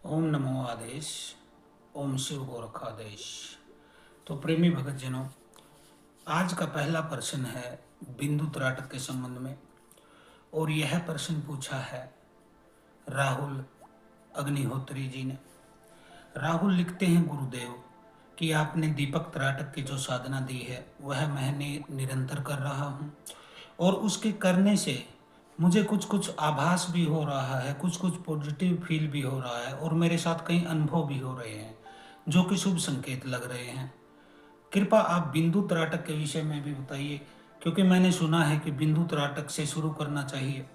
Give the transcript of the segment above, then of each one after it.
ओम नमो आदेश। ओम शिव गोरखादेश। तो प्रेमी भगत जनों, आज का पहला प्रश्न है बिंदु त्राटक के संबंध में। और यह प्रश्न पूछा है राहुल अग्निहोत्री जी ने। राहुल लिखते हैं, गुरुदेव कि आपने दीपक त्राटक की जो साधना दी है वह मैंने निरंतर कर रहा हूँ, और उसके करने से मुझे कुछ कुछ आभास भी हो रहा है, कुछ कुछ पॉजिटिव फील भी हो रहा है, और मेरे साथ कई अनुभव भी हो रहे हैं जो कि शुभ संकेत लग रहे हैं। कृपया आप बिंदु त्राटक के विषय में भी बताइए, क्योंकि मैंने सुना है कि बिंदु त्राटक से शुरू करना चाहिए।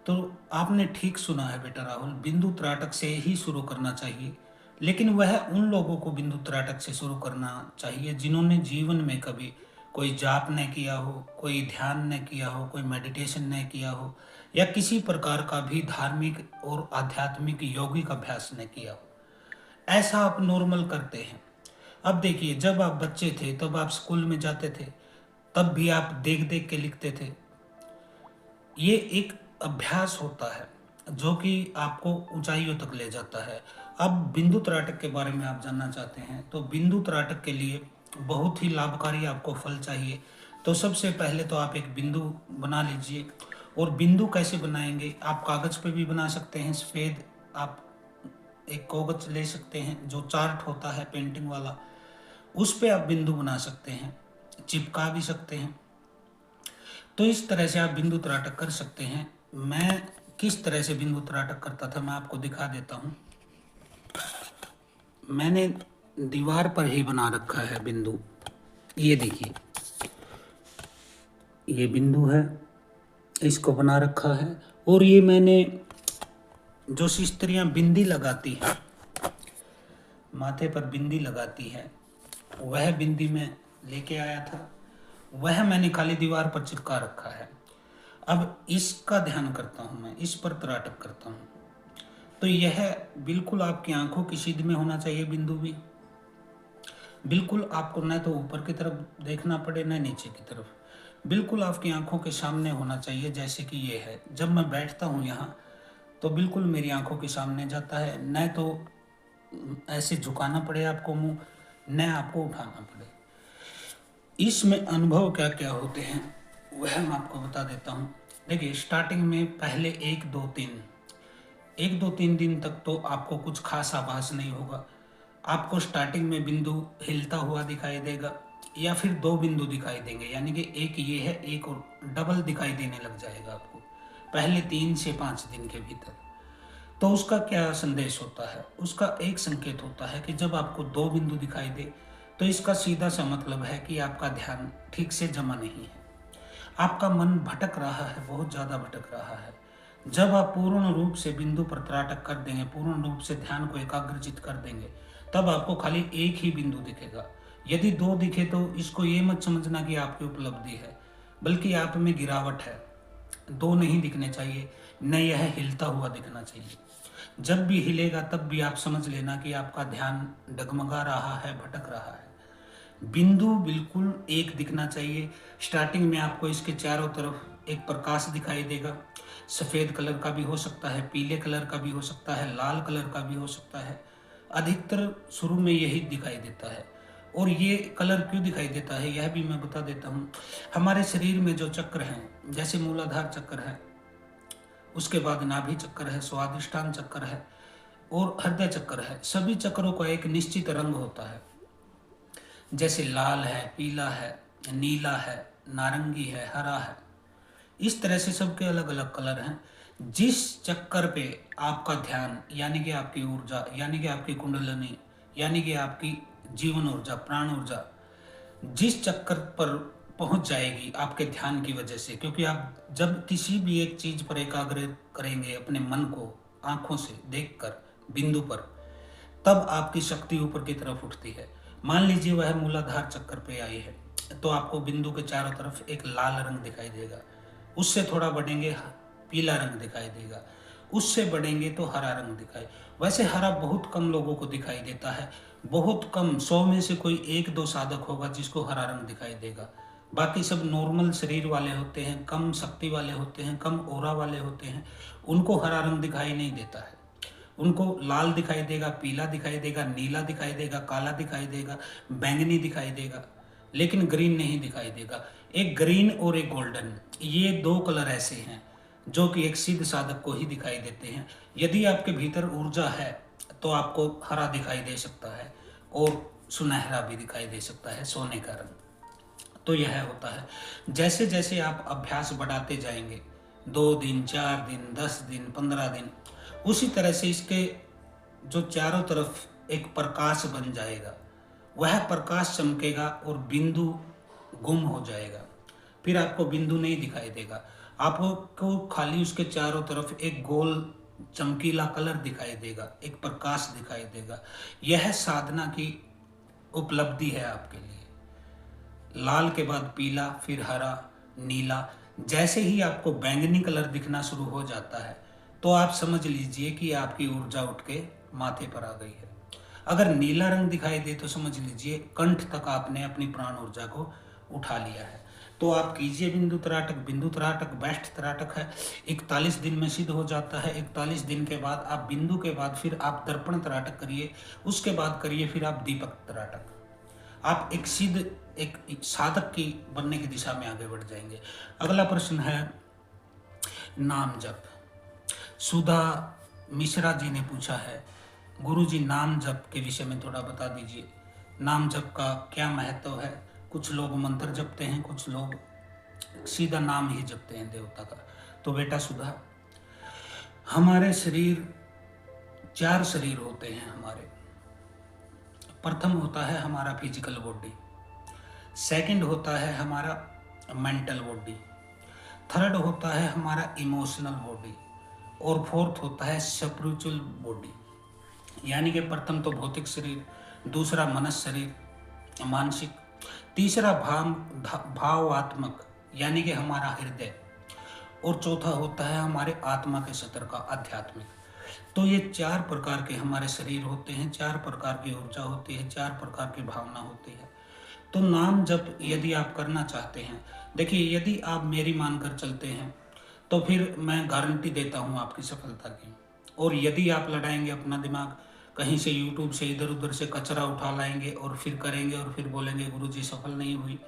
तो आपने ठीक सुना है बेटा राहुल, बिंदु त्राटक से ही शुरू करना चाहिए। लेकिन वह उन लोगों को बिंदु त्राटक से शुरू करना चाहिए जिन्होंने जीवन में कभी कोई जाप न किया हो, कोई ध्यान न किया हो, कोई मेडिटेशन न किया हो, या किसी प्रकार का भी धार्मिक और आध्यात्मिक यौगिक अभ्यास न किया हो। ऐसा आप नॉर्मल करते हैं। अब देखिए, जब आप बच्चे थे तब आप स्कूल में जाते थे, तब भी आप देख देख के लिखते थे। ये एक अभ्यास होता है जो कि आपको ऊंचाइयों तक ले जाता है। अब बिंदु त्राटक के बारे में आप जानना चाहते हैं, तो बिंदु त्राटक के लिए बहुत ही लाभकारी आपको फल चाहिए। तो सबसे पहले तो आप एक बिंदु बना लीजिए। और बिंदु कैसे बनाएंगे? आप कागज पे भी बना सकते हैं, सफ़ेद आप एक कागज ले सकते हैं जो चार्ट होता है पेंटिंग वाला, उस पे आप बिंदु बना सकते हैं, चिपका भी सकते हैं। तो इस तरह से आप बिंदु त्राटक कर सकते हैं। मैं किस तरह से बिंदु त्राटक करता था मैं आपको दिखा देता हूँ। मैंने दीवार पर ही बना रखा है बिंदु। ये देखिए, ये बिंदु है, इसको बना रखा है। और ये मैंने जो स्त्रियां बिंदी लगाती हैं, माथे पर बिंदी लगाती है, वह बिंदी मैं लेके आया था, वह मैंने काली दीवार पर चिपका रखा है। अब इसका ध्यान करता हूँ मैं, इस पर त्राटक करता हूँ। तो यह बिल्कुल आपकी आंखों की सीध में होना चाहिए बिंदु भी। बिल्कुल आपको न तो ऊपर की तरफ देखना पड़े न नीचे की तरफ, बिल्कुल आपकी आंखों के सामने होना चाहिए। जैसे कि ये है, जब मैं बैठता हूँ यहाँ तो बिल्कुल मेरी आंखों के सामने जाता है। न तो ऐसे झुकाना पड़े आपको मुंह, न आपको उठाना पड़े। इसमें अनुभव क्या क्या होते हैं वह मैं आपको बता देता हूँ। देखिए, स्टार्टिंग में पहले एक दो तीन दिन तक तो आपको कुछ खास आभास नहीं होगा। आपको स्टार्टिंग में बिंदु हिलता हुआ दिखाई देगा, या फिर दो बिंदु दिखाई देंगे, यानी कि एक ये है, एक और डबल दिखाई देने लग जाएगा आपको पहले 3 से 5 दिन के भीतर। तो उसका क्या संदेश होता है? उसका एक संकेत होता है कि जब आपको दो बिंदु दिखाई दे तो इसका सीधा सा मतलब है कि आपका ध्यान ठीक से जमा नहीं है, आपका मन भटक रहा है, बहुत ज़्यादा भटक रहा है। जब आप पूर्ण रूप से बिंदु पर त्राटक कर देंगे, पूर्ण रूप से ध्यान को एकाग्रचित कर देंगे, तब आपको खाली एक ही बिंदु दिखेगा। यदि दो दिखे तो इसको ये मत समझना कि आपकी उपलब्धि है, बल्कि आप में गिरावट है। दो नहीं दिखने चाहिए, न यह हिलता हुआ दिखना चाहिए। जब भी हिलेगा तब भी आप समझ लेना कि आपका ध्यान डगमगा रहा है, भटक रहा है। बिंदु बिल्कुल एक दिखना चाहिए। स्टार्टिंग में आपको इसके चारों तरफ एक प्रकाश दिखाई देगा। सफ़ेद कलर का भी हो सकता है, पीले कलर का भी हो सकता है, लाल कलर का भी हो सकता है। अधिकतर शुरू में यही दिखाई देता है। और ये कलर क्यों दिखाई देता है यह भी मैं बता देता हूँ। हमारे शरीर में जो चक्र हैं, जैसे मूलाधार चक्र है, उसके बाद नाभि चक्र है, स्वादिष्टान चक्र है और हृदय चक्र है, सभी चक्रों का एक निश्चित रंग होता है। जैसे लाल है, पीला है, नीला है, नारंगी है, हरा है। इस तरह से सबके अलग अलग कलर हैं। जिस चक्कर पे आपका ध्यान, यानी कि आपकी ऊर्जा, यानी कि आपकी कुंडलिनी, यानी कि आपकी जीवन ऊर्जा, प्राण ऊर्जा, जिस चक्कर पर पहुंच जाएगी आपके ध्यान की वजह से, क्योंकि आप जब किसी भी एक चीज पर एकाग्र करेंगे अपने मन को, आंखों से देखकर बिंदु पर, तब आपकी शक्ति ऊपर की तरफ उठती है। मान लीजिए वह मूलाधार चक्कर पे आई है, तो आपको बिंदु के चारों तरफ एक लाल रंग दिखाई देगा। उससे थोड़ा बढ़ेंगे पीला रंग दिखाई देगा, उससे बढ़ेंगे तो हरा रंग दिखाई। वैसे हरा बहुत कम लोगों को दिखाई देता है, बहुत कम, 100 में से कोई एक दो साधक होगा जिसको हरा रंग दिखाई देगा। बाकी सब नॉर्मल शरीर वाले होते हैं, कम शक्ति वाले होते हैं, कम ओरा वाले होते हैं, उनको हरा रंग दिखाई नहीं देता है। उनको लाल दिखाई देगा, पीला दिखाई देगा, नीला दिखाई देगा, काला दिखाई देगा, बैंगनी दिखाई देगा, लेकिन ग्रीन नहीं दिखाई देगा। एक ग्रीन और एक गोल्डन, ये दो कलर ऐसे हैं जो कि एक सिद्ध साधक को ही दिखाई देते हैं। यदि आपके भीतर ऊर्जा है तो आपको हरा दिखाई दे सकता है और सुनहरा भी दिखाई दे सकता है, सोने का रंग। तो यह होता है, जैसे जैसे आप अभ्यास बढ़ाते जाएंगे, 2 दिन, 4 दिन, 10 दिन, 15 दिन, उसी तरह से इसके जो चारों तरफ एक प्रकाश बन जाएगा, वह प्रकाश चमकेगा और बिंदु गुम हो जाएगा। फिर आपको बिंदु नहीं दिखाई देगा, आपको खाली उसके चारों तरफ एक गोल चमकीला कलर दिखाई देगा, एक प्रकाश दिखाई देगा। यह साधना की उपलब्धि है आपके लिए। लाल के बाद पीला, फिर हरा, नीला, जैसे ही आपको बैंगनी कलर दिखना शुरू हो जाता है तो आप समझ लीजिए कि आपकी ऊर्जा उठ के माथे पर आ गई है। अगर नीला रंग दिखाई दे तो समझ लीजिए कंठ तक आपने अपनी प्राण ऊर्जा को उठा लिया है। तो आप कीजिए बिंदु त्राटक। बिंदु त्राटक बेस्ट त्राटक है, 41 दिन में सिद्ध हो जाता है। 41 दिन के बाद आप बिंदु के बाद फिर आप दर्पण त्राटक करिए, उसके बाद करिए फिर आप दीपक त्राटक। आप एक सिद्ध एक साधक की बनने की दिशा में आगे बढ़ जाएंगे। अगला प्रश्न है नाम जप। सुधा मिश्रा जी ने पूछा है, गुरुजी नाम जप के विषय में थोड़ा बता दीजिए, नाम जप का क्या महत्व है। कुछ लोग मंत्र जपते हैं, कुछ लोग सीधा नाम ही जपते हैं देवता का। तो बेटा सुधा, हमारे शरीर 4 शरीर होते हैं हमारे। प्रथम होता है हमारा फिजिकल बॉडी, सेकंड होता है हमारा मेंटल बॉडी, थर्ड होता है हमारा इमोशनल बॉडी, और फोर्थ होता है स्पिरिचुअल बॉडी। यानी कि प्रथम तो भौतिक शरीर, दूसरा मनुष्य शरीर मानसिक, तीसरा भावात्मक यानी कि हमारा हृदय, और चौथा होता है हमारे आत्मा के स्तर का आध्यात्मिक। तो ये 4 प्रकार के हमारे शरीर होते हैं, 4 प्रकार की ऊर्जा होती है, 4 प्रकार की भावना होती है। तो नाम जब यदि आप करना चाहते हैं, देखिए यदि आप मेरी मानकर चलते हैं तो फिर मैं गारंटी देता हूँ आपकी सफलता की। और यदि आप लड़ाएंगे अपना दिमाग, कहीं से यूट्यूब से इधर उधर से कचरा उठा लाएंगे और फिर करेंगे और फिर बोलेंगे गुरुजी सफल नहीं हुई,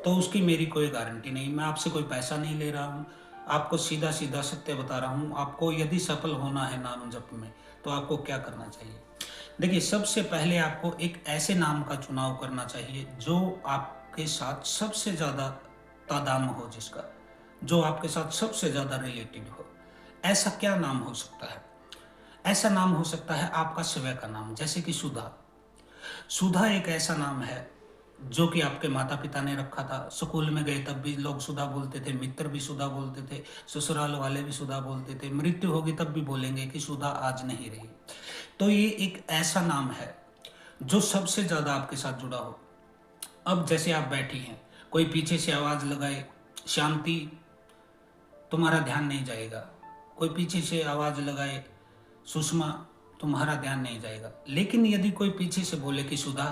तो उसकी मेरी कोई गारंटी नहीं। मैं आपसे कोई पैसा नहीं ले रहा हूँ, आपको सीधा सीधा सत्य बता रहा हूँ। आपको यदि सफल होना है नाम जप में तो आपको क्या करना चाहिए। देखिए सबसे पहले आपको एक ऐसे नाम का चुनाव करना चाहिए जो आपके साथ सबसे ज़्यादा तादाम हो, जिसका जो आपके साथ सबसे ज़्यादा रिलेटेड हो। ऐसा क्या नाम हो सकता है? ऐसा नाम हो सकता है आपका स्वयं का नाम, जैसे कि सुधा। सुधा एक ऐसा नाम है जो कि आपके माता पिता ने रखा था। स्कूल में गए तब भी लोग सुधा बोलते थे, मित्र भी सुधा बोलते थे, ससुराल वाले भी सुधा बोलते थे, मृत्यु होगी तब भी बोलेंगे कि सुधा आज नहीं रही। तो ये एक ऐसा नाम है जो सबसे ज़्यादा आपके साथ जुड़ा हो। अब जैसे आप बैठी हैं, कोई पीछे से आवाज़ लगाए शांति, तुम्हारा ध्यान नहीं जाएगा। कोई पीछे से आवाज़ लगाए सुषमा, तुम्हारा ध्यान नहीं जाएगा। लेकिन यदि कोई पीछे से बोले कि सुधा,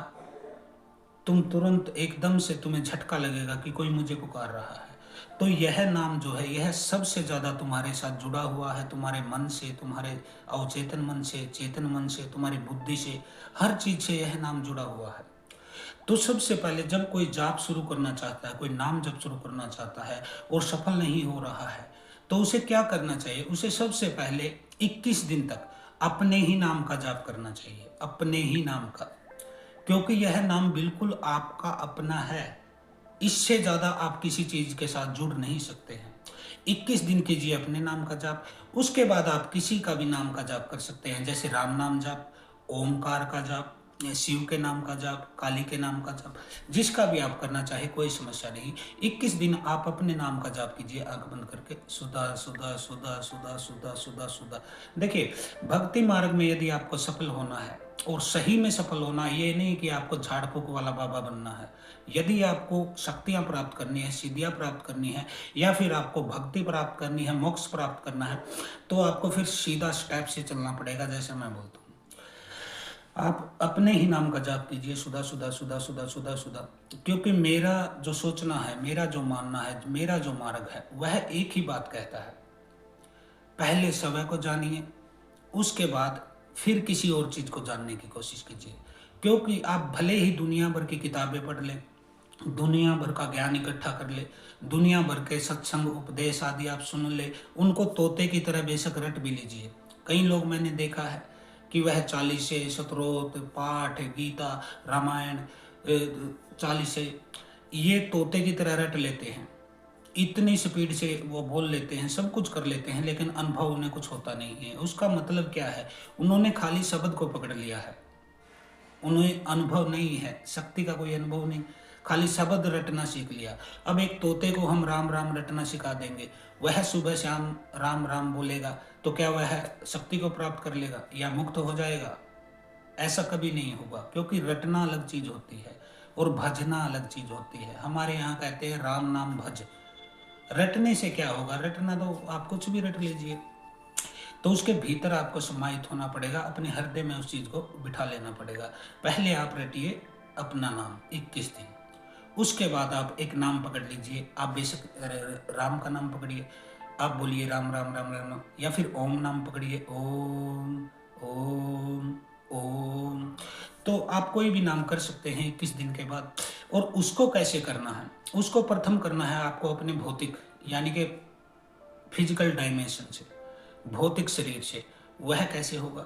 तुम तुरंत एकदम से तुम्हें झटका लगेगा कि कोई मुझे पुकार रहा है। तो यह नाम जो है यह सबसे ज़्यादा तुम्हारे साथ जुड़ा हुआ है, तुम्हारे मन से, तुम्हारे अवचेतन मन से, चेतन मन से, तुम्हारी बुद्धि से, हर चीज़ से यह नाम जुड़ा हुआ है। तो सबसे पहले जब कोई जाप शुरू करना चाहता है, कोई नाम जप शुरू करना चाहता है और सफल नहीं हो रहा है, तो उसे क्या करना चाहिए? उसे सबसे पहले 21 दिन तक अपने ही नाम का जाप करना चाहिए, अपने ही नाम का, क्योंकि यह नाम बिल्कुल आपका अपना है। इससे ज़्यादा आप किसी चीज़ के साथ जुड़ नहीं सकते हैं। 21 दिन कीजिए अपने नाम का जाप। उसके बाद आप किसी का भी नाम का जाप कर सकते हैं, जैसे राम नाम जाप, ओमकार का जाप, शिव के नाम का जाप, काली के नाम का जाप, जिसका भी आप करना चाहे कोई समस्या नहीं। 21 दिन आप अपने नाम का जाप कीजिए आंख बंद करके, सुधा सुधा सुधा सुधा सुधा सुधा सुधा। देखिए भक्ति मार्ग में यदि आपको सफल होना है और सही में सफल होना, ये नहीं कि आपको झाड़ फूक वाला बाबा बनना है। यदि आपको शक्तियाँ प्राप्त करनी है, सिद्धियाँ प्राप्त करनी है, या फिर आपको भक्ति प्राप्त करनी है, मोक्ष प्राप्त करना है, तो आपको फिर सीधा स्टेप से चलना पड़ेगा, जैसे मैं बोलता हूँ। आप अपने ही नाम का जाप कीजिए, सुधा सुधा सुधा सुधा सुधा सुधा। क्योंकि मेरा जो सोचना है, मेरा जो मानना है, मेरा जो मार्ग है, वह एक ही बात कहता है, पहले स्वयं को जानिए, उसके बाद फिर किसी और चीज़ को जानने की कोशिश कीजिए। क्योंकि आप भले ही दुनिया भर की किताबें पढ़ लें, दुनिया भर का ज्ञान इकट्ठा कर ले, दुनिया भर के सत्संग उपदेश आदि आप सुन ले, उनको तोते की तरह बेशक रट भी लीजिए। कई लोग मैंने देखा है कि वह चालीसे, शतरोत, पाठ, गीता, रामायण, चालीसे ये तोते की तरह रट लेते हैं, इतनी स्पीड से वो बोल लेते हैं, सब कुछ कर लेते हैं, लेकिन अनुभव उन्हें कुछ होता नहीं है। उसका मतलब क्या है? उन्होंने खाली शब्द को पकड़ लिया है, उन्हें अनुभव नहीं है, शक्ति का कोई अनुभव नहीं, खाली शब्द रटना सीख लिया। अब एक तोते को हम राम राम रटना सिखा देंगे, वह सुबह शाम राम राम बोलेगा, तो क्या वह शक्ति को प्राप्त कर लेगा या मुक्त हो जाएगा? ऐसा कभी नहीं होगा, क्योंकि रटना अलग चीज होती है और भजना अलग चीज होती है। हमारे यहाँ कहते हैं राम नाम भज। रटने से क्या होगा? रटना तो आप कुछ भी रट लीजिए, तो उसके भीतर आपको समाहित होना पड़ेगा, अपने हृदय में उस चीज को बिठा लेना पड़ेगा। पहले आप रटिए अपना नाम 21 दिन, उसके बाद आप एक नाम पकड़ लीजिए। आप बेशक राम का नाम पकड़िए, आप बोलिए राम राम राम राम, या फिर ओम नाम पकड़िए, ओम ओम ओम। तो आप कोई भी नाम कर सकते हैं 21 दिन के बाद। और उसको कैसे करना है? उसको प्रथम करना है आपको अपने भौतिक यानी कि फिजिकल डायमेंशन से, भौतिक शरीर से। वह कैसे होगा?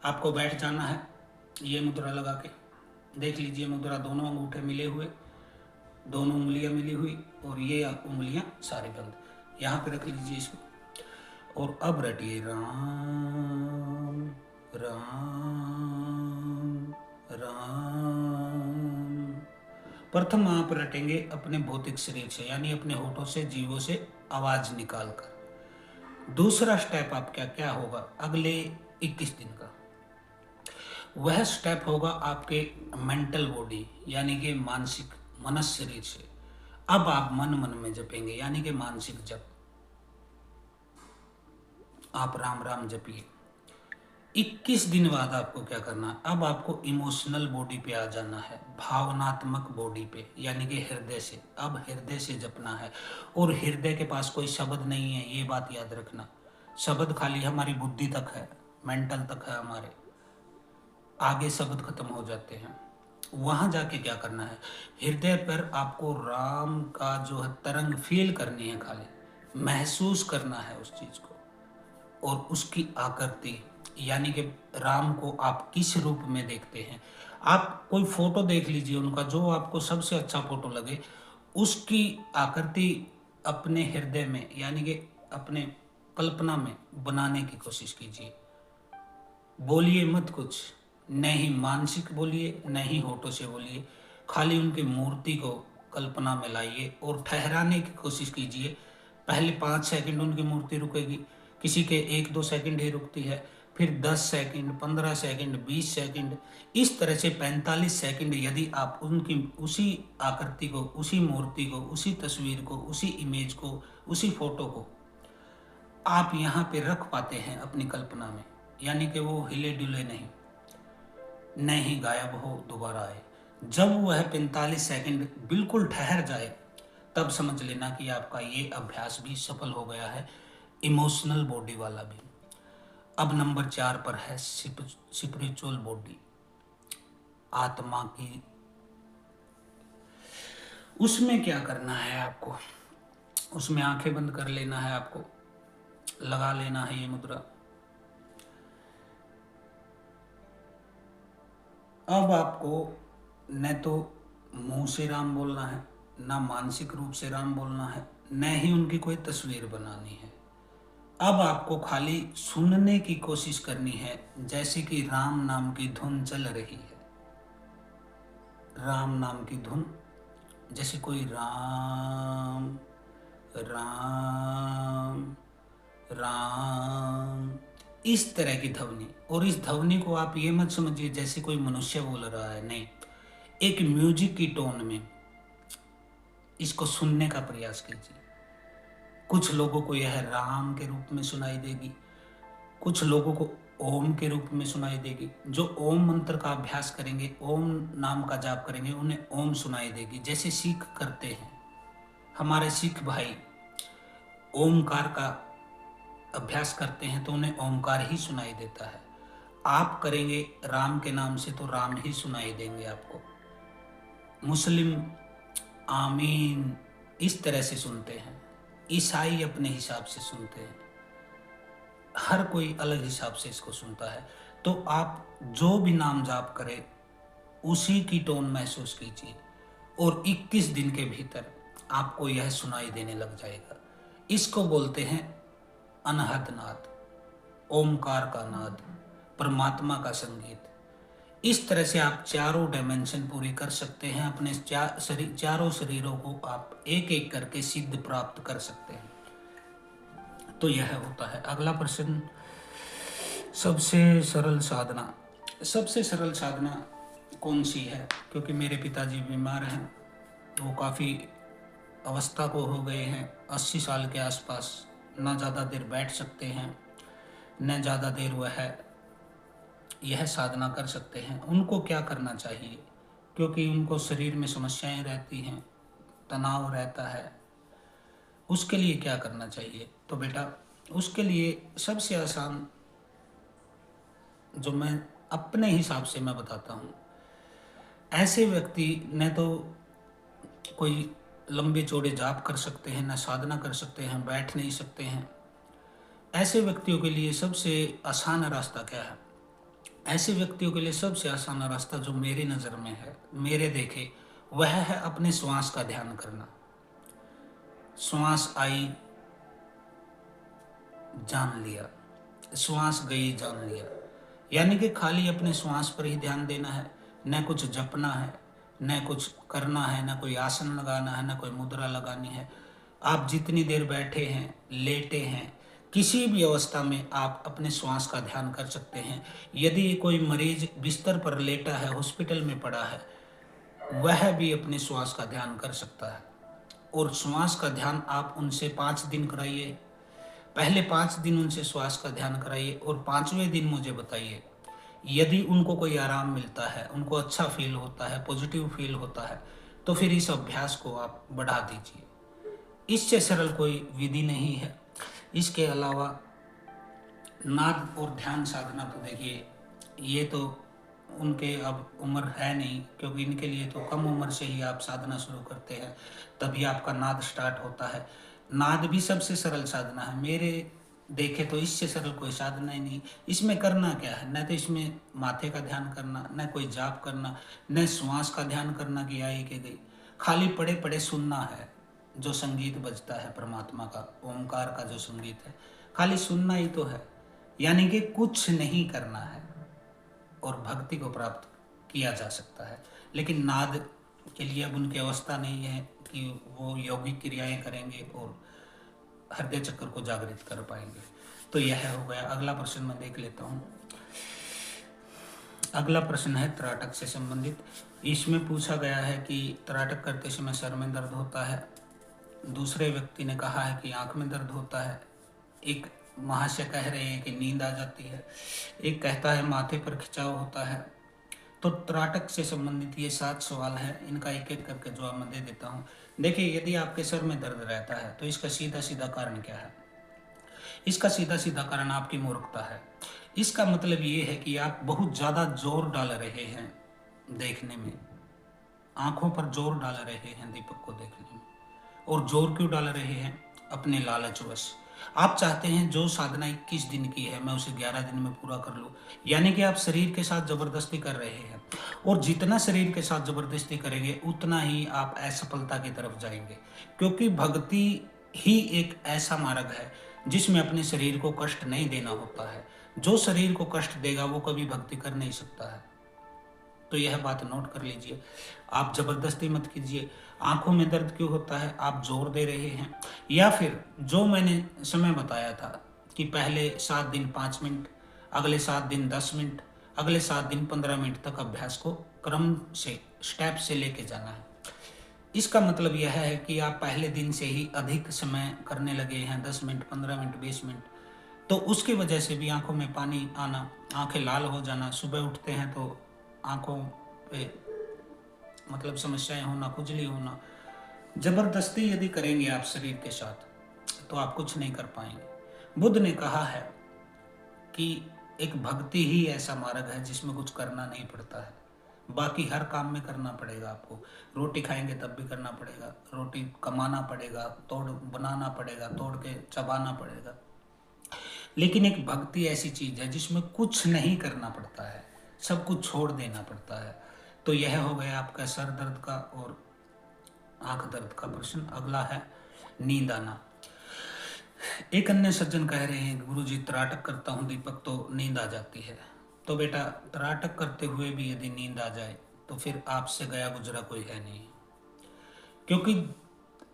आपको बैठ जाना है, ये मुद्रा लगा के देख लीजिए, मुद्रा दोनों अंगूठे मिले हुए, दोनों उंगलियां मिली हुई, और ये उंगलियां सारे बंद, यहाँ पे रख लीजिए इसको। और अब रटिए राम राम राम। प्रथम आप रटेंगे अपने भौतिक शरीर से, यानी अपने होठों से, जीवों से आवाज निकालकर। दूसरा स्टेप आप क्या क्या होगा अगले 21 दिन का? वह स्टेप होगा आपके मेंटल बॉडी यानी कि मानसिक मनस शरीर से। अब आप मन मन में जपेंगे, यानी कि मानसिक जप। आप राम राम जपिए। 21 दिन बाद आपको क्या करना है? अब आपको इमोशनल बॉडी पे आ जाना है, भावनात्मक बॉडी पे, यानी कि हृदय से। अब हृदय से जपना है, और हृदय के पास कोई शब्द नहीं है, ये बात याद रखना। शब्द खाली हमारी बुद्धि तक है, मेंटल तक है, हमारे आगे शब्द खत्म हो जाते हैं। वहां जाके क्या करना है? हृदय पर आपको राम का जो है तरंग फील करनी है, खाली महसूस करना है उस चीज को, और उसकी आकृति, यानी कि राम को आप किस रूप में देखते हैं। आप कोई फोटो देख लीजिए उनका, जो आपको सबसे अच्छा फोटो लगे, उसकी आकृति अपने हृदय में यानी कि अपने कल्पना में बनाने की कोशिश कीजिए। बोलिए मत कुछ, न ही मानसिक बोलिए, न ही होठों से बोलिए, खाली उनकी मूर्ति को कल्पना में लाइए और ठहराने की कोशिश कीजिए। पहले 5 सेकंड उनकी मूर्ति रुकेगी, किसी के 1-2 सेकंड ही रुकती है, फिर 10 सेकंड, 15 सेकंड, 20 सेकंड, इस तरह से 45 सेकंड यदि आप उनकी उसी आकृति को, उसी मूर्ति को, उसी तस्वीर को, उसी इमेज को, उसी फोटो को आप यहाँ पे रख पाते हैं अपनी कल्पना में, यानी कि वो हिले डुले नहीं, न ही गायब हो दोबारा आए। जब वह 45 सेकंड बिल्कुल ठहर जाए, तब समझ लेना कि आपका ये अभ्यास भी सफल हो गया है, इमोशनल बॉडी वाला भी। अब नंबर 4 पर है स्पिरिचुअल बॉडी, आत्मा की। उसमें क्या करना है आपको? उसमें आंखें बंद कर लेना है, आपको लगा लेना है ये मुद्रा। अब आपको न तो मुंह से राम बोलना है, ना मानसिक रूप से राम बोलना है, न ही उनकी कोई तस्वीर बनानी है। अब आपको खाली सुनने की कोशिश करनी है, जैसे कि राम नाम की धुन चल रही है। राम नाम की धुन, जैसे कोई राम राम राम, इस तरह की ध्वनि। और इस ध्वनि को आप ये मत समझिए जैसे कोई मनुष्य बोल रहा है, नहीं, एक म्यूजिक की टोन में इसको सुनने का प्रयास कीजिए। कुछ लोगों को यह राम के रूप में सुनाई देगी, कुछ लोगों को ओम के रूप में सुनाई देगी। जो ओम मंत्र का अभ्यास करेंगे, ओम नाम का जाप करेंगे, उन्हें ओम सुनाई देगी। जैसे सिख करते हैं, हमारे सिख भाई ओमकार का अभ्यास करते हैं तो उन्हें ओमकार ही सुनाई देता है। आप करेंगे राम के नाम से तो राम ही सुनाई देंगे आपको। मुस्लिम आमीन इस तरह से सुनते हैं, ईसाई अपने हिसाब से सुनते हैं, हर कोई अलग हिसाब से इसको सुनता है। तो आप जो भी नाम जाप करें उसी की टोन महसूस कीजिए और 21 दिन के भीतर आपको यह सुनाई देने लग जाएगा। इसको बोलते हैं अनहद नाद, ओमकार का नाद, परमात्मा का संगीत। इस तरह से आप चारों डायमेंशन पूरी कर सकते हैं। अपने चारों शरीरों को आप एक एक करके सिद्ध प्राप्त कर सकते हैं। तो यह होता है। अगला प्रश्न, सबसे सरल साधना। सबसे सरल साधना कौन सी है? क्योंकि मेरे पिताजी बीमार हैं, वो काफ़ी अवस्था को हो गए हैं, 80 साल के आसपास, ना ज़्यादा देर बैठ सकते हैं, न ज़्यादा देर वह यह साधना कर सकते हैं। उनको क्या करना चाहिए? क्योंकि उनको शरीर में समस्याएं रहती हैं, तनाव रहता है, उसके लिए क्या करना चाहिए? तो बेटा उसके लिए सबसे आसान, जो मैं अपने हिसाब से मैं बताता हूँ, ऐसे व्यक्ति न तो कोई लंबे चौड़े जाप कर सकते हैं, न साधना कर सकते हैं, बैठ नहीं सकते हैं। ऐसे व्यक्तियों के लिए सबसे आसान रास्ता क्या है? ऐसे व्यक्तियों के लिए सबसे आसान रास्ता जो मेरी नज़र में है, मेरे देखे, वह है अपने श्वास का ध्यान करना। श्वास आई, जान लिया, श्वास गई, जान लिया। यानी कि खाली अपने श्वास पर ही ध्यान देना है, न कुछ जपना है, न कुछ करना है, न कोई आसन लगाना है, न कोई मुद्रा लगानी है। आप जितनी देर बैठे हैं, लेटे हैं, किसी भी अवस्था में आप अपने श्वास का ध्यान कर सकते हैं। यदि कोई मरीज बिस्तर पर लेटा है, हॉस्पिटल में पड़ा है, वह भी अपने श्वास का ध्यान कर सकता है। और श्वास का ध्यान आप उनसे 5 दिन कराइए। पहले 5 दिन उनसे श्वास का ध्यान कराइए और 5वें दिन मुझे बताइए। यदि उनको कोई आराम मिलता है, उनको अच्छा फील होता है, पॉजिटिव फील होता है, तो फिर इस अभ्यास को आप बढ़ा दीजिए। इससे सरल कोई विधि नहीं है। इसके अलावा नाद और ध्यान साधना तो देखिए, ये तो उनके अब उम्र है नहीं, क्योंकि इनके लिए तो कम उम्र से ही आप साधना शुरू करते हैं, तभी आपका नाद स्टार्ट होता है। नाद भी सबसे सरल साधना है मेरे देखे तो, इससे सरल कोई साधना ही नहीं। इसमें करना क्या है? न तो इसमें माथे का ध्यान करना, न कोई जाप करना, न श्वास का ध्यान करना कि आई के गई। खाली पड़े पड़े सुनना है, जो संगीत बजता है परमात्मा का, ओमकार का जो संगीत है, खाली सुनना ही तो है। यानी कि कुछ नहीं करना है और भक्ति को प्राप्त किया जा सकता है। लेकिन नाद के लिए अब उनकी अवस्था नहीं है कि वो यौगिक क्रियाएं करेंगे और हृदय चक्र को जागृत कर पाएंगे। तो यह हो गया। अगला प्रश्न मैं देख लेता हूँ। अगला प्रश्न है त्राटक से संबंधित। इसमें पूछा गया है कि त्राटक करते समय सर में दर्द होता है, दूसरे व्यक्ति ने कहा है कि आंख में दर्द होता है, एक महाशय कह रहे हैं कि नींद आ जाती है, एक कहता है माथे पर खिंचाव होता है। तो त्राटक से संबंधित ये 7 सवाल हैं, इनका एक एक करके जवाब मैं दे देता हूँ। देखिए, यदि आपके सर में दर्द रहता है तो इसका सीधा सीधा कारण क्या है? इसका सीधा सीधा कारण आपकी मूर्खता है। इसका मतलब ये है कि आप बहुत ज़्यादा जोर डाल रहे हैं देखने में, आंखों पर जोर डाल रहे हैं दीपक को देखने में। और जोर क्यों डाल रहे हैं? अपने लालचवश। आप चाहते हैं जो साधना 21 दिन की है मैं उसे 11 दिन में पूरा कर लूं। यानी कि आप शरीर के साथ जबरदस्ती कर रहे हैं, और जितना शरीर के साथ जबरदस्ती करेंगे उतना ही आप असफलता की तरफ जाएंगे। क्योंकि भक्ति ही एक ऐसा मार्ग है जिसमें अपने शरीर को कष्ट नहीं देना होता है। जो शरीर को कष्ट देगा वो कभी भक्ति कर नहीं सकता है। तो यह बात नोट कर लीजिए। आप जबरदस्ती मत कीजिए। आंखों में दर्द क्यों होता है? आप जोर दे रहे हैं, या फिर जो मैंने समय बताया था कि पहले 7 दिन 5 मिनट, अगले 7 दिन 10 मिनट, अगले 7 दिन 15 मिनट तक अभ्यास को क्रम से, स्टेप से लेके जाना है। इसका मतलब यह है कि आप पहले दिन से ही अधिक समय करने लगे हैं, 10 मिनट, 15 मिनट, 20 मिनट, तो उसकी वजह से भी आंखों में पानी आना, आंखें लाल हो जाना, सुबह उठते हैं तो आंखों पे मतलब समस्याएं होना, खुजली होना। जबरदस्ती यदि करेंगे आप शरीर के साथ तो आप कुछ नहीं कर पाएंगे। बुद्ध ने कहा है कि एक भक्ति ही ऐसा मार्ग है जिसमें कुछ करना नहीं पड़ता है, बाकी हर काम में करना पड़ेगा आपको। रोटी खाएंगे तब भी करना पड़ेगा, रोटी कमाना पड़ेगा, तोड़ बनाना पड़ेगा, तोड़ के चबाना पड़ेगा। लेकिन एक भक्ति ऐसी चीज है जिसमें कुछ नहीं करना पड़ता है, सब कुछ छोड़ देना पड़ता है। तो यह हो गया आपका सर दर्द का और आंख दर्द का प्रश्न। अगला है नींद आना। एक अन्य सज्जन कह रहे हैं, गुरुजी त्राटक करता हूँ दीपक तो नींद आ जाती है। तो बेटा, त्राटक करते हुए भी यदि नींद आ जाए तो फिर आपसे गया गुजरा कोई है नहीं, क्योंकि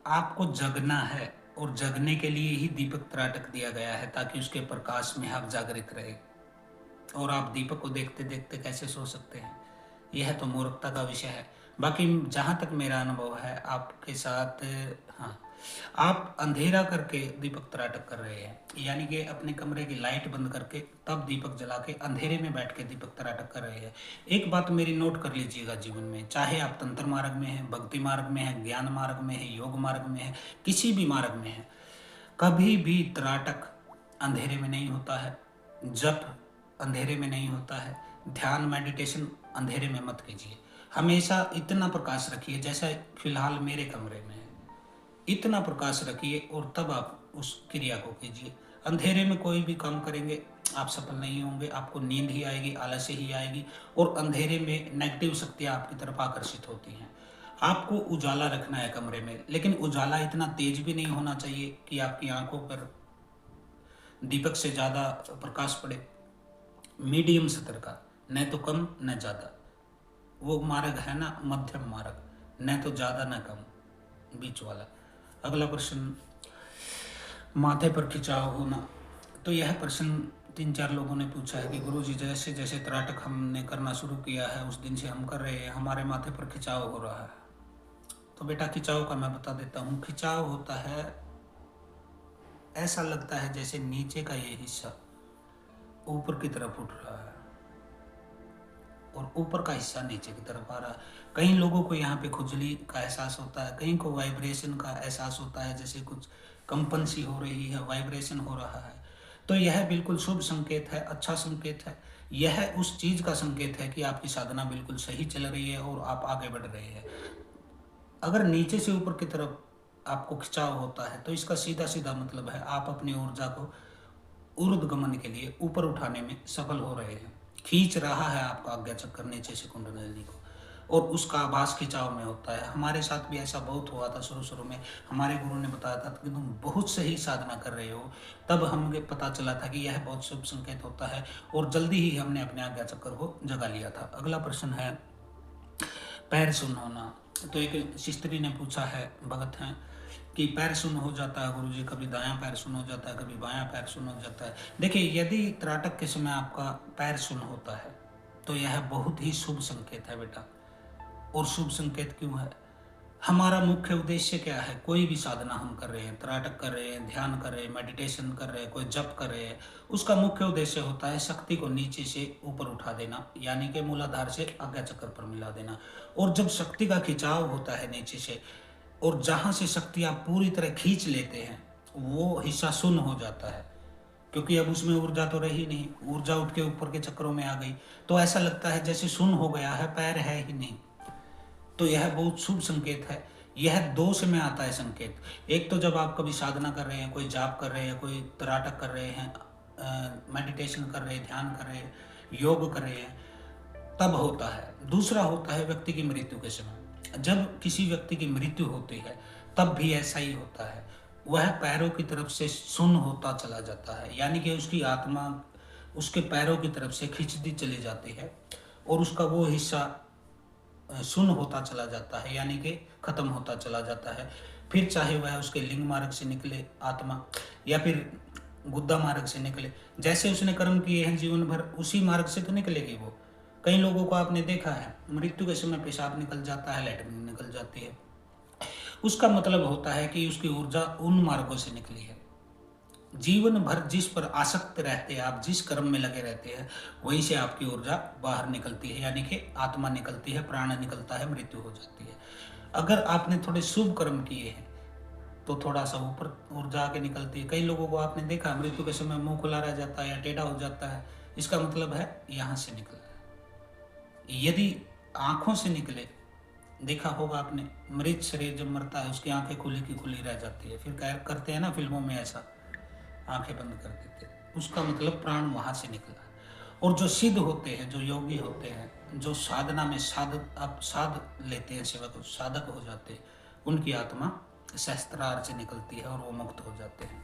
आपको जगना है और जगने के लिए ही दीपक त्राटक दिया गया है, ताकि उसके प्रकाश में आप जागृत रहे। और आप दीपक को देखते देखते कैसे सो सकते हैं, यह तो मूर्खता का विषय है। बाकी जहाँ तक मेरा अनुभव है आपके साथ, हाँ, आप अंधेरा करके दीपक त्राटक कर रहे हैं, यानी कि अपने कमरे की लाइट बंद करके तब दीपक जला के अंधेरे में बैठ के दीपक त्राटक कर रहे हैं। एक बात मेरी नोट कर लीजिएगा जीवन में, चाहे आप तंत्र मार्ग में हैं, भक्ति मार्ग में हैं, ज्ञान मार्ग में हैं, योग मार्ग में हैं, किसी भी मार्ग में हैं, कभी भी त्राटक अंधेरे में नहीं होता है, जप अंधेरे में नहीं होता है, ध्यान मेडिटेशन अंधेरे में मत कीजिए। हमेशा इतना प्रकाश रखिए जैसा फिलहाल मेरे कमरे में है, इतना प्रकाश रखिए और तब आप उस क्रिया को कीजिए। अंधेरे में कोई भी काम करेंगे आप सफल नहीं होंगे, आपको नींद ही आएगी, आलस्य ही आएगी, और अंधेरे में नेगेटिव शक्तियाँ आपकी तरफ आकर्षित होती हैं। आपको उजाला रखना है कमरे में, लेकिन उजाला इतना तेज भी नहीं होना चाहिए कि आपकी आंखों पर दीपक से ज़्यादा प्रकाश पड़े। मीडियम स्तर का, न तो कम न ज़्यादा, वो मार्ग है ना मध्यम मार्ग, न तो ज़्यादा न कम, बीच वाला। अगला प्रश्न, माथे पर खिंचाव होना। तो यह प्रश्न 3-4 लोगों ने पूछा है कि गुरुजी जैसे जैसे त्राटक हमने करना शुरू किया है उस दिन से हम कर रहे हैं, हमारे माथे पर खिंचाव हो रहा है। तो बेटा, खिंचाव का मैं बता देता हूँ। खिंचाव होता है, ऐसा लगता है जैसे नीचे का ये हिस्सा ऊपर की तरफ उठ रहा है और ऊपर का हिस्सा नीचे की तरफ आ रहा है। कई लोगों को यहाँ पे खुजली का एहसास होता है, कहीं को वाइब्रेशन का एहसास होता है, जैसे कुछ कंपन सी हो रही है, वाइब्रेशन हो रहा है। तो यह बिल्कुल शुभ संकेत है, अच्छा संकेत है। यह उस चीज का संकेत है कि आपकी साधना बिल्कुल सही चल रही है और आप आगे बढ़ रहे हैं। अगर नीचे से ऊपर की तरफ आपको खिंचाव होता है तो इसका सीधा सीधा मतलब है आप अपनी ऊर्जा को ऊर्ध्वगमन के लिए ऊपर उठाने में सफल हो रहे हैं। खींच रहा है आपका आज्ञा चक्र नीचे से कुंडलिनी को, और उसका आभास खिंचाव में होता है। हमारे साथ भी ऐसा बहुत हुआ था शुरू शुरू में। हमारे गुरु ने बताया था कि तुम बहुत सही साधना कर रहे हो, तब हमें पता चला था कि यह बहुत शुभ संकेत होता है, और जल्दी ही हमने अपने आज्ञा चक्र को जगा लिया था। अगला प्रश्न है पैर सुन्न होना। तो एक सिस्टरी ने पूछा है, भगत हैं, कि पैर सुन्न हो जाता है गुरुजी, कभी दायां पैर सुन्न हो जाता है, कभी बायां पैर सुन्न हो जाता है। देखिए, यदि त्राटक के समय आपका पैर सुन्न होता है तो यह बहुत ही शुभ संकेत है बेटा। और शुभ संकेत क्यों है? हमारा मुख्य उद्देश्य क्या है? कोई भी साधना हम कर रहे हैं, त्राटक कर रहे हैं, ध्यान कर रहे हैं, मेडिटेशन कर रहे हैं, कोई जप कर रहे हैं, उसका मुख्य उद्देश्य होता है शक्ति को नीचे से ऊपर उठा देना, यानी कि मूलाधार से आज्ञा चक्र पर मिला देना। और जब शक्ति का खिंचाव होता है नीचे से, और जहां से शक्ति आप पूरी तरह खींच लेते हैं, वो हिस्सा शून्य हो जाता है, क्योंकि अब उसमें ऊर्जा तो रही नहीं, ऊर्जा उठ के ऊपर के चक्रों में आ गई, तो ऐसा लगता है जैसे शून्य हो गया है, पैर है ही नहीं। तो यह बहुत शुभ संकेत है। यह दो से में आता है संकेत। एक तो जब आप कभी साधना कर रहे हैं, कोई जाप कर रहे हैं, कोई त्राटक कर रहे हैं, मेडिटेशन कर रहे हैं, ध्यान कर रहे हैं, योग कर रहे हैं, तब होता है। दूसरा होता है व्यक्ति की मृत्यु के समय। जब किसी व्यक्ति की मृत्यु होती है तब भी ऐसा ही होता है, वह पैरों की तरफ से शून्य होता चला जाता है, यानी कि उसकी आत्मा उसके पैरों की तरफ से खिंचती चली जाती है और उसका वो हिस्सा शून्य होता चला जाता है, यानी कि खत्म होता चला जाता है। फिर चाहे वह उसके लिंग मार्ग से निकले आत्मा या फिर गुद्दा मार्ग से निकले, जैसे उसने कर्म किए हैं जीवन भर उसी मार्ग से तो निकलेगी वो। कई लोगों को आपने देखा है मृत्यु के समय पेशाब निकल जाता है, लैट्रिन निकल जाती है, उसका मतलब होता है कि उसकी ऊर्जा उन मार्गों से निकली है। जीवन भर जिस पर आसक्त रहते हैं आप, जिस कर्म में लगे रहते हैं, वहीं से आपकी ऊर्जा बाहर निकलती है, यानी कि आत्मा निकलती है, प्राण निकलता है, मृत्यु हो जाती है। अगर आपने थोड़े शुभ कर्म किए हैं तो थोड़ा सा ऊपर ऊर्जा आके निकलती है। कई लोगों को आपने देखा मृत्यु के समय मुंह खुला रह जाता है या टेढ़ा हो जाता है, इसका मतलब है यहाँ से निकला है। यदि आंखों से निकले, देखा होगा आपने, मृत शरीर जब मरता है उसकी आंखें खुली की खुली रह जाती है, फिर करते हैं ना फिल्मों में ऐसा, आंखें बंद कर देते हैं, उसका मतलब प्राण वहां से निकला है। और जो सिद्ध होते हैं, जो योगी होते हैं, जो साधना में साध लेते हैं, सेवक साधक हो जाते हैं, उनकी आत्मा सहस्त्रार से निकलती है और वो मुक्त हो जाते हैं,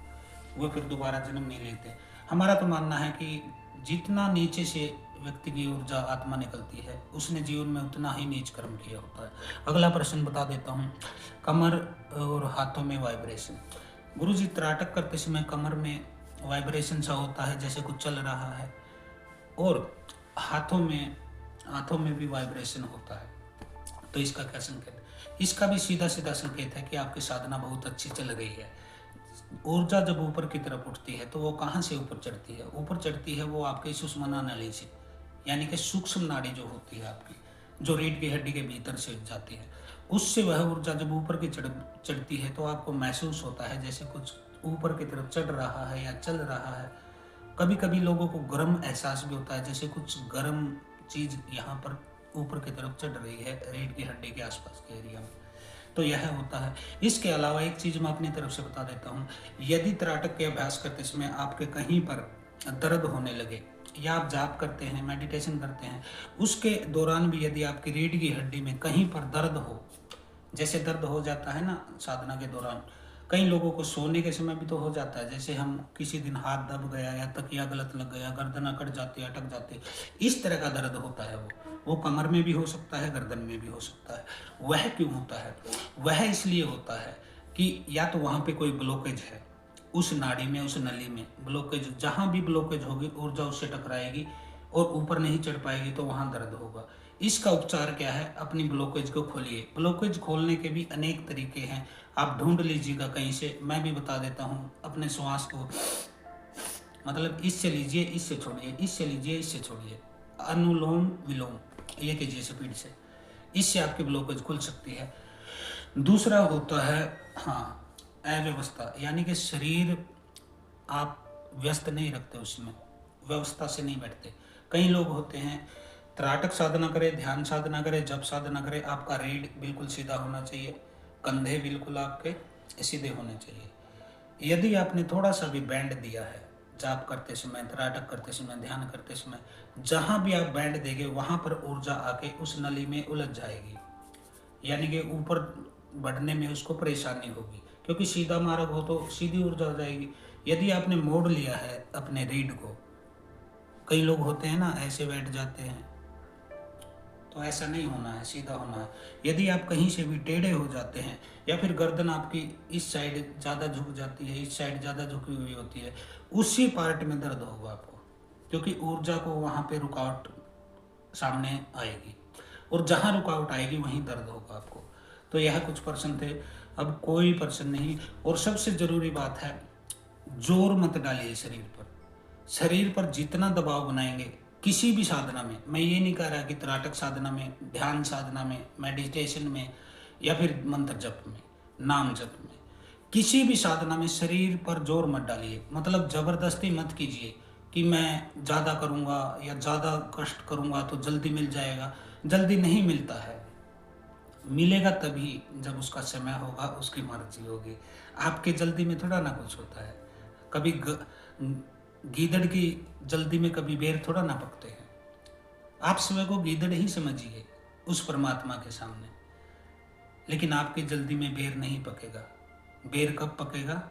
वो फिर दोबारा जन्म नहीं लेते। हमारा तो मानना है कि जितना नीचे से व्यक्ति की ऊर्जा आत्मा निकलती है, उसने जीवन में उतना ही नीच कर्म किया होता है। अगला प्रश्न बता देता हूँ, कमर और हाथों में वाइब्रेशन। गुरु जी, त्राटक करते समय कमर में वाइब्रेशन सा होता है जैसे कुछ चल रहा है, और हाथों में भी वाइब्रेशन होता है, तो इसका क्या संकेत? इसका भी सीधा सीधा संकेत है कि आपकी साधना बहुत अच्छी चल रही है। ऊर्जा जब ऊपर की तरफ उठती है तो वो कहाँ से ऊपर चढ़ती है? ऊपर चढ़ती है वो आपके सुषुम्ना नाड़ी से, यानी कि सूक्ष्म नाड़ी जो होती है आपकी, जो रीढ़ की हड्डी के भीतर से जाती है, उससे वह ऊर्जा जब ऊपर की चढ़ती है तो आपको महसूस होता है जैसे कुछ ऊपर की तरफ चढ़ रहा है या चल रहा है। कभी कभी लोगों को गर्म एहसास भी होता है, जैसे कुछ गर्म चीज यहाँ पर ऊपर की तरफ चढ़ रही है रीढ़ की हड्डी के आसपास के एरिया में, तो यह होता है। इसके अलावा एक चीज मैं अपनी तरफ से बता देता हूँ, यदि त्राटक के अभ्यास करते समय आपके कहीं पर दर्द होने लगे, या आप जाप करते हैं, मेडिटेशन करते हैं, उसके दौरान भी यदि आपकी रीढ़ की हड्डी में कहीं पर दर्द हो, जैसे दर्द हो जाता है ना साधना के दौरान, कई लोगों को सोने के समय भी तो हो जाता है, जैसे हम किसी दिन हाथ दब गया या तकिया गलत लग गया, गर्दन अकड़ जाती है, अटक जाती है, इस तरह का दर्द होता है। वो कमर में भी हो सकता है, गर्दन में भी हो सकता है। वह क्यों होता है? वह इसलिए होता है कि या तो वहाँ पे कोई ब्लॉकेज है, उस नाड़ी में, उस नली में ब्लॉकेज, जहाँ भी ब्लॉकेज होगी ऊर्जा उससे टकराएगी और ऊपर नहीं चढ़ पाएगी, तो वहाँ दर्द होगा। इसका उपचार क्या है? अपनी ब्लॉकेज को खोलिए। ब्लॉकेज खोलने के भी अनेक तरीके हैं, आप ढूंढ लीजिएगा कहीं से, मैं भी बता देता हूँ। अपने श्वास को, मतलब इससे लीजिए, इससे छोड़िए, इससे लीजिए, इससे छोड़िए, अनुलोम विलोम ये कीजिए स्पीड से, इससे आपकी ब्लॉकेज खुल सकती है। दूसरा होता है अव्यवस्था, यानी कि शरीर आप व्यस्त नहीं रखते, उसमें व्यवस्था से नहीं बैठते। कई लोग होते हैं त्राटक साधना करे, ध्यान साधना करे, जप साधना करे, आपका रीढ़ बिल्कुल सीधा होना चाहिए, कंधे बिल्कुल आपके सीधे होने चाहिए। यदि आपने थोड़ा सा भी बैंड दिया है जाप करते समय, त्राटक करते समय, ध्यान करते समय, जहां भी आप बैंड देंगे वहां पर ऊर्जा आके उस नली में उलझ जाएगी, यानी कि ऊपर बढ़ने में उसको परेशानी होगी, क्योंकि सीधा मार्ग हो तो सीधी ऊर्जा हो जाएगी। यदि आपने मोड़ लिया है अपने रीढ़ को, कई लोग होते हैं ना ऐसे बैठ जाते हैं, तो ऐसा नहीं होना है, सीधा होना है। यदि आप कहीं से भी टेढ़े हो जाते हैं, या फिर गर्दन आपकी इस साइड ज़्यादा झुक जाती है, इस साइड ज़्यादा झुकी हुई होती है, उसी पार्ट में दर्द होगा आपको, क्योंकि ऊर्जा को वहाँ पे रुकावट सामने आएगी, और जहाँ रुकावट आएगी वहीं दर्द होगा आपको। तो यह कुछ प्रश्न थे, अब कोई प्रश्न नहीं। और सबसे ज़रूरी बात है, जोर मत डालिए शरीर पर। शरीर पर जितना दबाव बनाएंगे किसी भी साधना में, मैं ये नहीं कह रहा कि त्राटक साधना में, ध्यान साधना में, मेडिटेशन में, या फिर मंत्र जप में, नाम जप में, किसी भी साधना में शरीर पर जोर मत डालिए। मतलब जबरदस्ती मत कीजिए कि मैं ज़्यादा करूँगा या ज़्यादा कष्ट करूँगा तो जल्दी मिल जाएगा। जल्दी नहीं मिलता है, मिलेगा तभी जब उसका समय होगा, उसकी मर्जी होगी। आपके जल्दी में थोड़ा ना कुछ होता है। कभी गीदड़ की जल्दी में कभी बेर थोड़ा ना पकते हैं। आप स्वयं को गीदड़ ही समझिए उस परमात्मा के सामने, लेकिन आपकी जल्दी में बेर नहीं पकेगा। बेर कब पकेगा?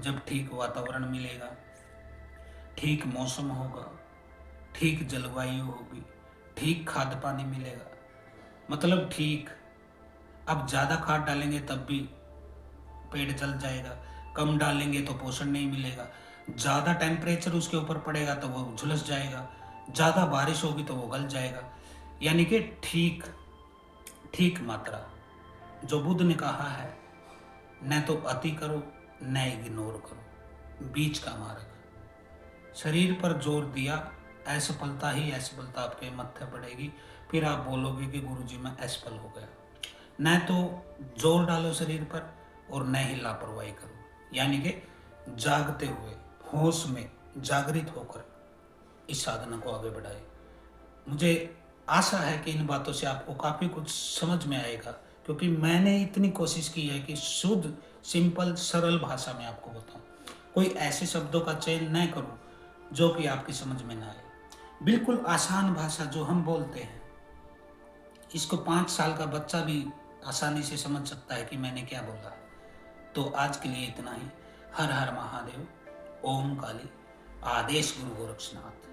जब ठीक वातावरण मिलेगा, ठीक मौसम होगा, ठीक जलवायु होगी, ठीक खाद पानी मिलेगा। मतलब ठीक, अब ज़्यादा खाद डालेंगे तब भी पेड़ जल जाएगा, कम डालेंगे तो पोषण नहीं मिलेगा, ज़्यादा टेम्परेचर उसके ऊपर पड़ेगा तो वो झुलस जाएगा, ज़्यादा बारिश होगी तो वो गल जाएगा। यानी कि ठीक ठीक मात्रा, जो बुद्ध ने कहा है, न तो अति करो न इग्नोर करो, बीच का मार्ग। शरीर पर जोर दिया, असफलता ही असफलता आपके मत्थे पड़ेगी, फिर आप बोलोगे कि गुरुजी मैं असफल हो गया। न तो जोर डालो शरीर पर और न ही लापरवाही करो, यानी कि जागते हुए, होश में, जागृत होकर इस साधना को आगे बढ़ाएं। मुझे आशा है कि इन बातों से आपको काफ़ी कुछ समझ में आएगा, क्योंकि मैंने इतनी कोशिश की है कि शुद्ध, सिंपल, सरल भाषा में आपको बताऊं। कोई ऐसे शब्दों का चयन न करूं जो कि आपकी समझ में ना आए। बिल्कुल आसान भाषा जो हम बोलते हैं, इसको 5 साल का बच्चा भी आसानी से समझ सकता है कि मैंने क्या बोला है। तो आज के लिए इतना ही। हर हर महादेव। ओम काली। आदेश गुरु गोरक्षनाथ।